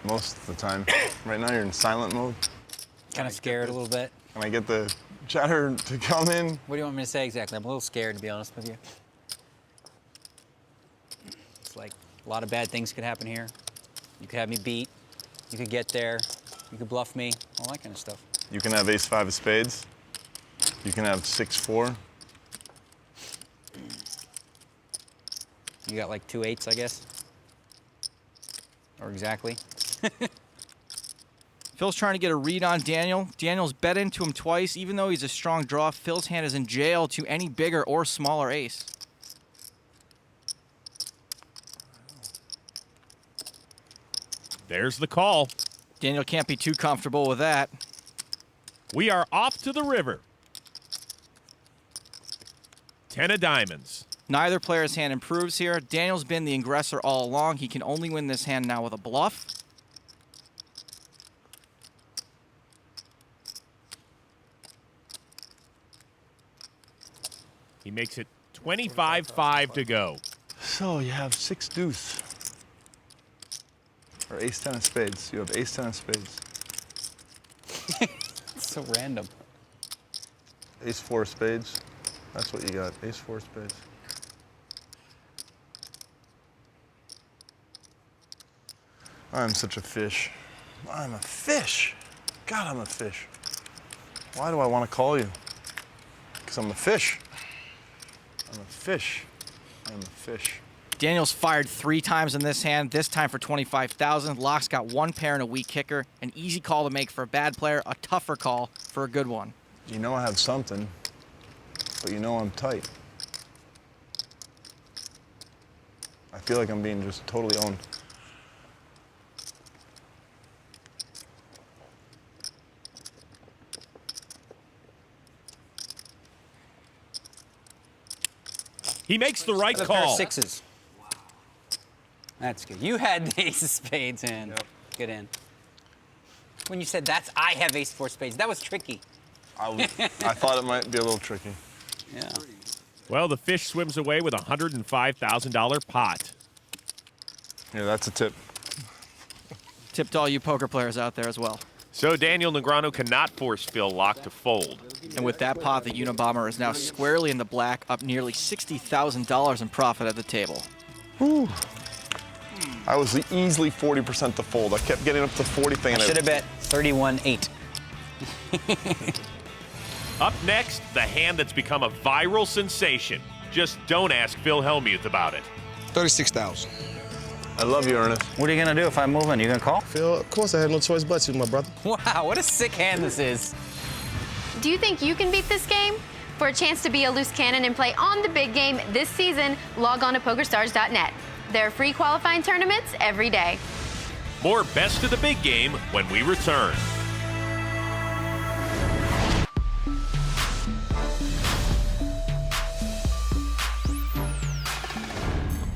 most of the time. Right now you're in silent mode. Kind of scared a little bit. Can I get the chatter to come in? What do you want me to say exactly? I'm a little scared, to be honest with you. It's like a lot of bad things could happen here. You could have me beat. You could get there. You could bluff me. All that kind of stuff. You can have ace-5 of spades. You can have 6-4. You got like 2 8s, I guess. Or exactly. Phil's trying to get a read on Daniel. Daniel's bet into him twice. Even though he's a strong draw, Phil's hand is in jail to any bigger or smaller ace. There's the call. Daniel can't be too comfortable with that. We are off to the river. 10 of diamonds. Neither player's hand improves here. Daniel's been the aggressor all along. He can only win this hand now with a bluff. He makes it 25-5 to go. So you have 6 deuce. Or ace-10 of spades. You have ace-10 of spades. It's so random. Ace-4 of spades. That's what you got, ace-4 of spades. I'm such a fish. I'm a fish. God, I'm a fish. Why do I want to call you? Because I'm a fish. I'm a fish. I'm a fish. Daniel's fired 3 times in this hand, this time for 25,000. Lock's got 1 pair and a weak kicker. An easy call to make for a bad player, a tougher call for a good one. You know I have something, but you know I'm tight. I feel like I'm being just totally owned. He makes the right That's a pair of call. 6s. That's good. You had the ace of spades and good in. When you said that's, I have ace-4 spades, that was tricky. I thought it might be a little tricky. Yeah. Well, the fish swims away with a $105,000 pot. Yeah, that's a tip. Tip to all you poker players out there as well. So Daniel Negreanu cannot force Phil Lock to fold. And with that pot, the Unabomber is now squarely in the black, up nearly $60,000 in profit at the table. Whew. I was easily 40% to fold. I kept getting up to 40 thing. I should have bet 31-8. Up next, the hand that's become a viral sensation. Just don't ask Phil Hellmuth about it. 36,000. I love you, Ernest. What are you going to do if I move in? You going to call? Phil, of course I had no choice but to, my brother. Wow, what a sick hand this is. Do you think you can beat this game? For a chance to be a loose cannon and play on the big game this season, log on to PokerStars.net. There are free qualifying tournaments every day. More Best of the Big Game when we return.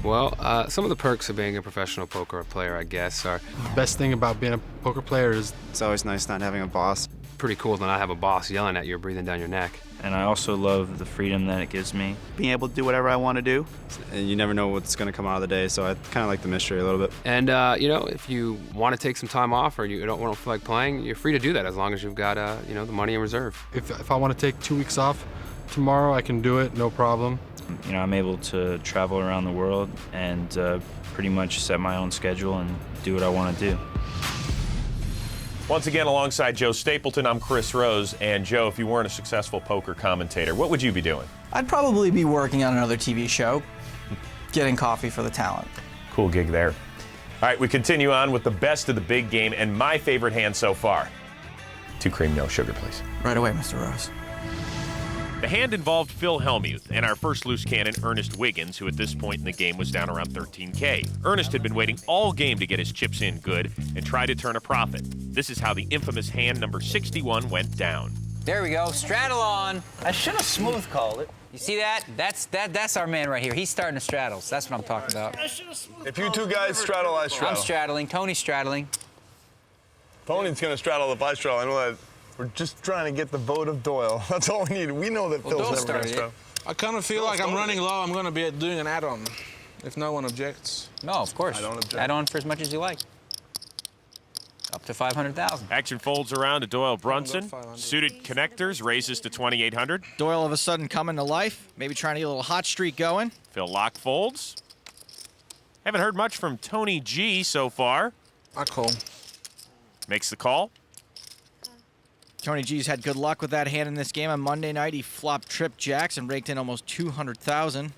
Well, some of the perks of being a professional poker player, I guess, are... The best thing about being a poker player is it's always nice not having a boss. Pretty cool to not have a boss yelling at you or breathing down your neck. And I also love the freedom that it gives me. Being able to do whatever I want to do. And you never know what's going to come out of the day, so I kind of like the mystery a little bit. And, you know, if you want to take some time off or you don't want to feel like playing, you're free to do that as long as you've got, you know, the money in reserve. if I want to take 2 weeks off tomorrow, I can do it, no problem. You know, I'm able to travel around the world and pretty much set my own schedule and do what I want to do. Once again, alongside Joe Stapleton, I'm Chris Rose. And Joe, if you weren't a successful poker commentator, what would you be doing? I'd probably be working on another TV show, getting coffee for the talent. Cool gig there. All right, we continue on with the best of the big game and my favorite hand so far. 2 cream, no sugar, please. Right away, Mr. Rose. The hand involved Phil Hellmuth and our first loose cannon, Ernest Wiggins, who at this point in the game was down around 13K. Ernest had been waiting all game to get his chips in good and try to turn a profit. This is how the infamous hand number 61 went down. There we go, straddle on. I should have smooth called it. You see that? That's our man right here. He's starting to straddles. That's what I'm talking about. If you two guys straddle, I straddle. I'm straddling. Tony's straddling. Tony's going to straddle if I straddle. I know that. We're just trying to get the vote of Doyle. That's all we need. We know that Phil's never going to straddle. I kind of feel like I'm running low. I'm going to be doing an add-on, if no one objects. No, of course. I don't object. Add on for as much as you like. up to 500,000. Action folds around to Doyle Brunson. Suited connectors raises to 2,800. Doyle all of a sudden coming to life, maybe trying to get a little hot streak going. Phil lock folds. Haven't heard much from Tony G so far. I call. Makes the call. Tony G's had good luck with that hand in this game. On Monday night, he flopped trip jacks and raked in almost 200,000.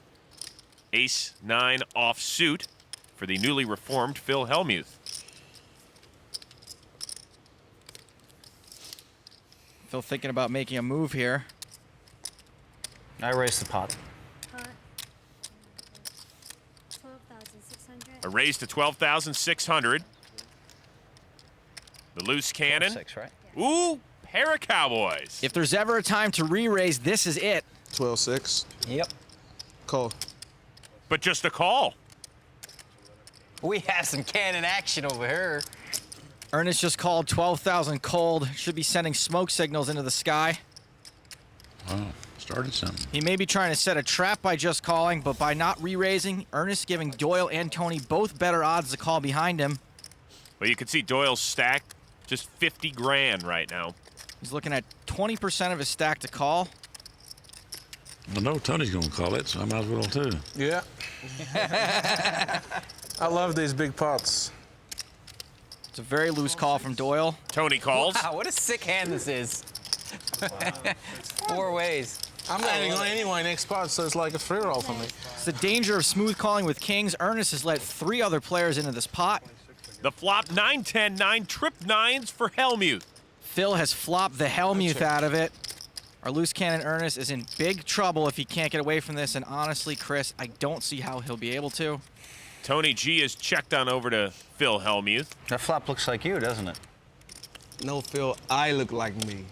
Ace-9 offsuit for the newly reformed Phil Hellmuth. Phil thinking about making a move here. I raised the pot. A raise to 12,600. The loose cannon. 6, right? Ooh, pair of cowboys. If there's ever a time to re-raise, this is it. 12-6. Yep. Call. But just a call. We have some cannon action over here. Ernest just called 12,000 cold. Should be sending smoke signals into the sky. Oh, started something. He may be trying to set a trap by just calling, but by not re-raising, Ernest giving Doyle and Tony both better odds to call behind him. Well, you can see Doyle's stack, just 50 grand right now. He's looking at 20% of his stack to call. I know Tony's going to call it, so I might as well too. Yeah. I love these big pots. It's a very loose call from Doyle. Tony calls. Wow, what a sick hand this is. 4 ways. I'm landing on anyway next pot, so it's like a free roll for me. It's the danger of smooth calling with kings. Ernest has let 3 other players into this pot. The flop 9-10-9 trip 9s for Hellmuth. Phil has flopped the Hellmuth out of it. Our loose cannon Ernest is in big trouble if he can't get away from this, and honestly, Chris, I don't see how he'll be able to. Tony G is checked on over to Phil Hellmuth. That flop looks like you, doesn't it? No, Phil, I look like me.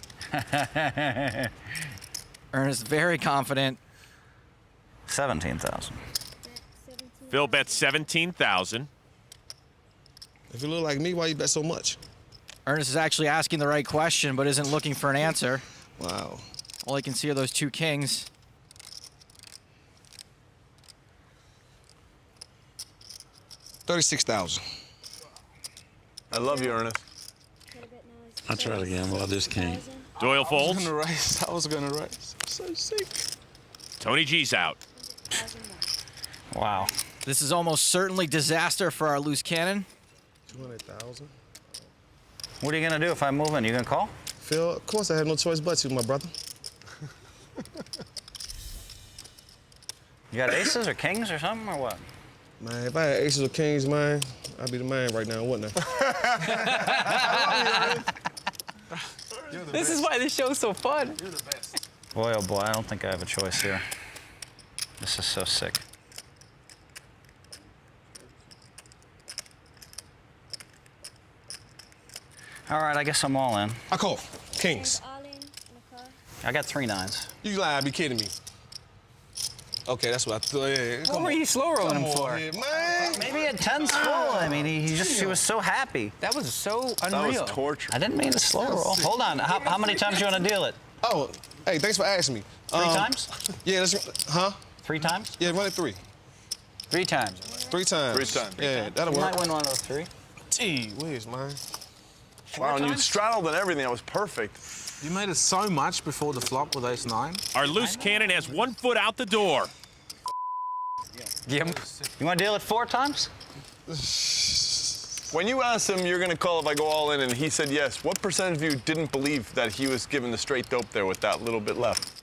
Ernest very confident. 17,000. Phil bets 17,000. If you look like me, why you bet so much? Ernest is actually asking the right question, but isn't looking for an answer. Wow. All he can see are those 2 kings. $36,000. I love you, Ernest. I'll try it again. Well, I just can't. Doyle folds. I was gonna raise. I'm so sick. Tony G's out. Wow. This is almost certainly disaster for our loose cannon. 200,000. What are you going to do if I move in? You going to call? Phil, of course I had no choice but to, my brother. You got aces or kings or something, or what? Man, if I had aces or kings, man, I'd be the man right now, wouldn't I? This is why this show's so fun. You're the best. Boy, oh boy, I don't think I have a choice here. This is so sick. All right, I guess I'm all in. I call. Kings. I got 3 9s. You gotta be kidding me. Okay, that's what I thought. Yeah, What were you slow rolling him for? Here, man. Maybe at 10's full. I mean, he was so happy. That was so unreal. That was torture. I didn't mean to slow roll. Hold on. How many times you want to deal it? Oh, hey, thanks for asking me. 3 times? Yeah, huh? 3 times? Yeah, run it 3. 3 times. 3 times. 3 times. Yeah, that'll You work. might win one of those 3. Gee whiz, man. Wow, and you straddled and everything. That was perfect. You made it so much before the flop with ace-9. Our loose cannon has 1 foot out the door. You want to deal it 4 times? When you asked him, you're going to call if I go all in, and he said yes, what percentage of you didn't believe that he was given the straight dope there with that little bit left?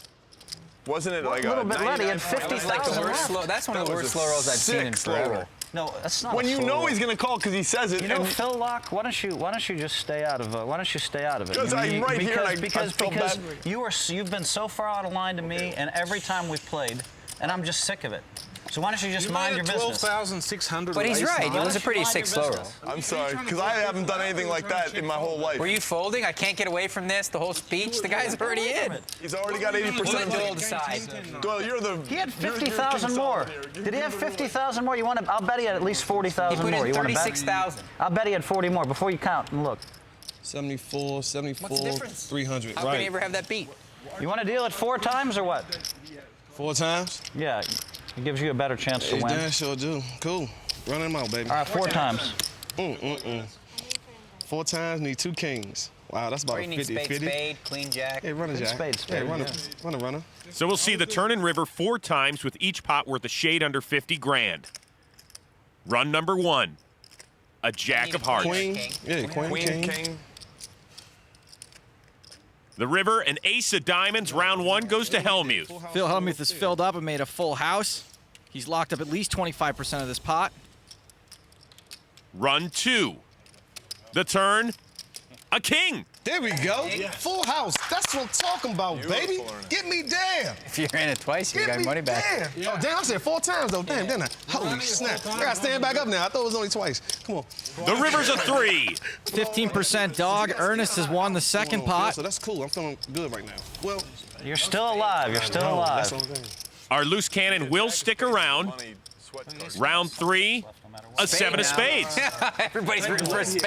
Wasn't it like a little bit left? He had 50,000? Like the worst slow. That's one of the worst slow rolls I've seen in forever. No, that's not. When a you slow know roll. he's going to call because he says it. You know, Phil Lock, why don't you just stay out of why don't you stay out of it? Because I'm right here and I because felt bad. you've been so far out of line to me, and every time we've played, and I'm just sick of it. So why don't you just mind your business? 12,600. But he's right. It was a pretty sick slow roll. I'm sorry, because I haven't done anything like that in my whole life. Were you folding? I can't get away from this. The whole speech. The guy's already in. He's already got 80% of Doyle decide. Doyle, you're the. He had 50,000 more. Did he have 50,000 more? You want to? I'll bet he had at least 40,000 He put more. in You want to bet? 36,000. I'll bet he had 40 more before you count and look. 74, 74, What's the difference? 300. How can he ever have that beat? You want to deal it 4 times or what? 4 times? Yeah, it gives you a better chance to win. Damn sure do. Cool. Run him out, baby. All right, 4 times. 4 times, need 2 kings. Wow, that's about Or a you need 50, spade, 50. spade, queen, jack. Hey, run a jack. Spade, spade, Hey, run yeah. a runner. So we'll see the turn and river 4 times with each pot worth a shade under 50 grand. Run number 1, a jack of hearts. Queen. Yeah, queen, king. The river, an ace of diamonds. Round 1 goes to Hellmuth. Phil Hellmuth is filled up and made a full house. He's locked up at least 25% of this pot. Run 2. The turn, a king. There we go. Full house. That's what I'm talking about, baby. Get me down. If you're in it twice, you Get got me your money back. down. Oh, damn, I said 4 times, though. Damn, didn't I? Holy snap. I got to stand back up now. I thought it was only twice. Come on. The river's a 3. 15% dog. Ernest has won the second pot. So that's cool. I'm feeling good right now. Well, You're still alive. You're still alive. that's the only thing. Our loose cannon will stick around. Round 3, a 7 of spades. Everybody's rooting for a spade.